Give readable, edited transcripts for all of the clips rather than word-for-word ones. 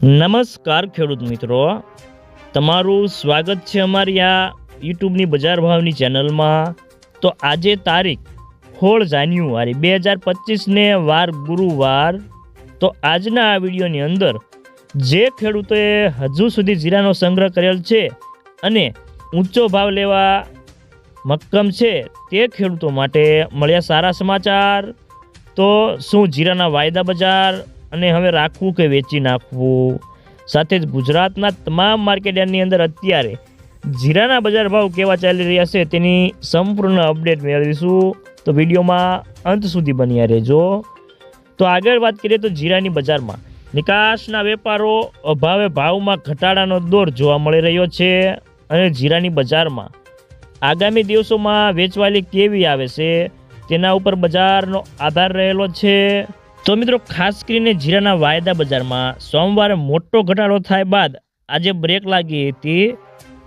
નમસ્કાર ખેડૂત મિત્રો, તમારું સ્વાગત છે અમારી આ યુટ્યુબની બજાર ભાવની ચેનલમાં। તો આજે તારીખ 16 જાન્યુઆરી 2025ને વાર ગુરુવાર। તો આજના આ વિડીયોની અંદર જે ખેડૂતોએ હજુ સુધી જીરાનો સંગ્રહ કરેલ છે અને ઊંચો ભાવ લેવા મક્કમ છે તે ખેડૂતો માટે મળ્યા સારા સમાચાર। તો શું જીરાના વાયદા બજાર અને હવે રાખવું કે વેચી નાખવું, સાથે જ ગુજરાતના તમામ માર્કેટની અંદર અત્યારે જીરાના બજાર ભાવ કેવા ચાલી રહ્યા છે તેની સંપૂર્ણ અપડેટ મેળવીશું। તો વિડીયોમાં અંત સુધી બન્યા રહેજો। તો આગળ વાત કરીએ તો જીરાની બજારમાં નિકાસના વેપારો અભાવે ભાવમાં ઘટાડાનો દોર જોવા મળી રહ્યો છે અને જીરાની બજારમાં આગામી દિવસોમાં વેચવાલી કેવી આવે છે તેના ઉપર બજારનો આધાર રહેલો છે। તો મિત્રો, ખાસ કરીને જીરાના વાયદા બજારમાં સોમવારે મોટો ઘટાડો થાય બાદ આજે બ્રેક લાગી હતી,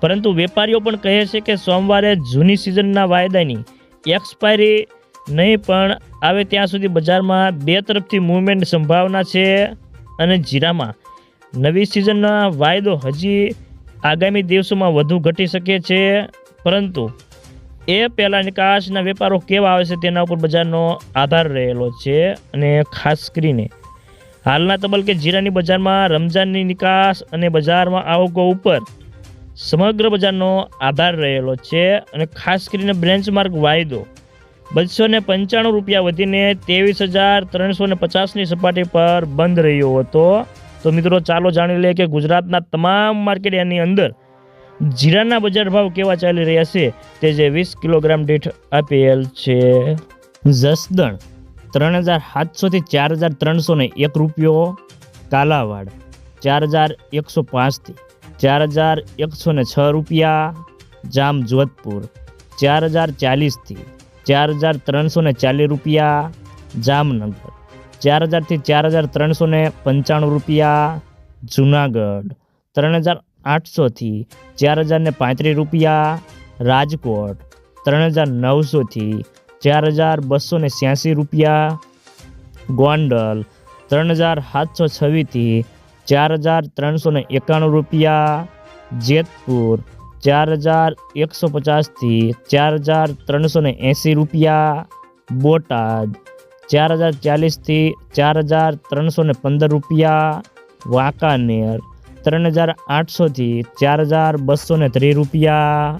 પરંતુ વેપારીઓ પણ કહે છે કે સોમવારે જૂની સિઝનના વાયદાની એક્સપાયરી નહીં પણ આવે ત્યાં સુધી બજારમાં બે તરફથી મૂવમેન્ટ સંભાવના છે અને જીરામાં નવી સિઝનના વાયદો હજી આગામી દિવસોમાં વધુ ઘટી શકે છે, પરંતુ એ પહેલાં નિકાસના વેપારો કેવા આવે છે તેના ઉપર બજારનો આધાર રહેલો છે। અને ખાસ કરીને હાલના તબક્કે જીરાની બજારમાં રમઝાનની નિકાસ અને બજારમાં આવકો ઉપર સમગ્ર બજારનો આધાર રહેલો છે અને ખાસ કરીને બેન્ચમાર્ક વાયદો 295 રૂપિયા વધીને 23,350ની સપાટી પર બંધ રહ્યો હતો। તો મિત્રો, ચાલો જાણી લઈએ કે ગુજરાતના તમામ માર્કેટની અંદર જીરાના બજાર ભાવ કેવા ચાલી રહ્યા છે તે જે 20 કિલોગ્રામ દીઠ આપેલ છે। જસદણ 3,700 થી 4,301 રૂપિયો, કાલાવાડ 4,105 થી 4,106 રૂપિયા, જામજોધપુર 4,040 થી 4,340 રૂપિયા, જામનગર 4,000 થી 4,395 રૂપિયા, જુનાગઢ 3,800 થી 4,035 રૂપિયા, રાજકોટ 3,900 થી 4,286 રૂપિયા, ગોંડલ 3,726 થી 4,391 રૂપિયા, જેતપુર 4,150 થી 4,380 રૂપિયા, બોટાદ 4,040 થી 4,315 રૂપિયા, વાંકાનેર 3,800 થી 4,230 રૂપિયા।